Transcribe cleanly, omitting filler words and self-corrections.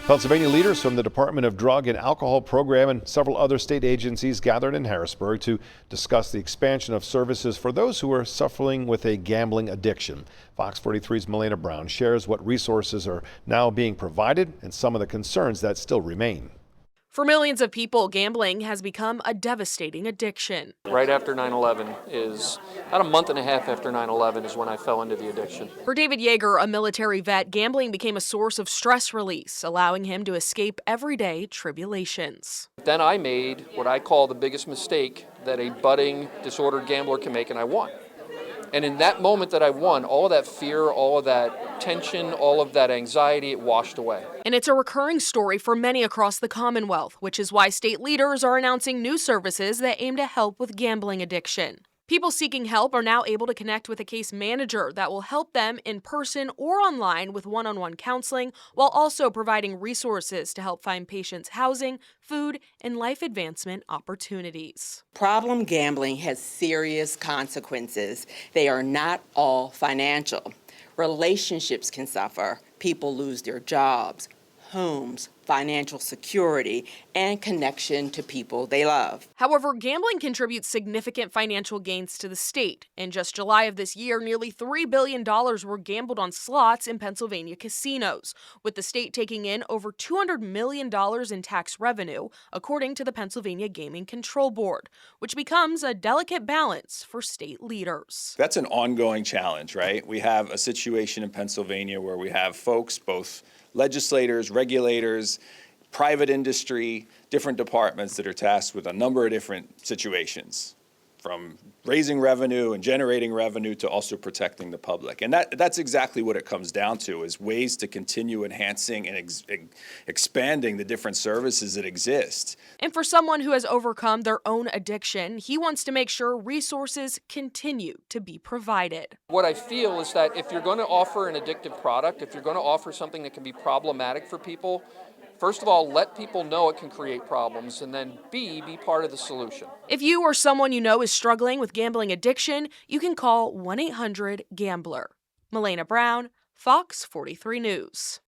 Pennsylvania leaders from the Department of Drug and Alcohol Program and several other state agencies gathered in Harrisburg to discuss the expansion of services for those who are suffering with a gambling addiction. Fox 43's Milena Brown shares what resources are now being provided and some of the concerns that still remain. For millions of people, gambling has become a devastating addiction. Right after 9/11 is about a month and a half after 9/11 is when I fell into the addiction. For David Yeager, a military vet, gambling became a source of stress release, allowing him to escape everyday tribulations. Then I made what I call the biggest mistake that a budding disordered gambler can make, and I won. And in that moment that I won, all of that fear, all of that tension, all of that anxiety, it washed away. And it's a recurring story for many across the Commonwealth, which is why state leaders are announcing new services that aim to help with gambling addiction. People seeking help are now able to connect with a case manager that will help them in person or online with one-on-one counseling, while also providing resources to help find patients housing, food, and life advancement opportunities. Problem gambling has serious consequences. They are not all financial. Relationships can suffer. People lose their jobs, homes, financial security, and connection to people they love. However, gambling contributes significant financial gains to the state. In just July of this year, nearly $3 billion were gambled on slots in Pennsylvania casinos, with the state taking in over $200 million in tax revenue, according to the Pennsylvania Gaming Control Board, which becomes a delicate balance for state leaders. That's an ongoing challenge, right? We have a situation in Pennsylvania where we have folks, both legislators, regulators, private industry, different departments that are tasked with a number of different situations, from raising revenue and generating revenue to also protecting the public. And that's exactly what it comes down to, is ways to continue enhancing and expanding the different services that exist. And for someone who has overcome their own addiction, he wants to make sure resources continue to be provided. What I feel is that if you're going to offer an addictive product, if you're going to offer something that can be problematic for people, first of all, let people know it can create problems, and then B, be part of the solution. If you or someone you know is struggling with gambling addiction, you can call 1-800-GAMBLER. Milena Brown, Fox 43 News.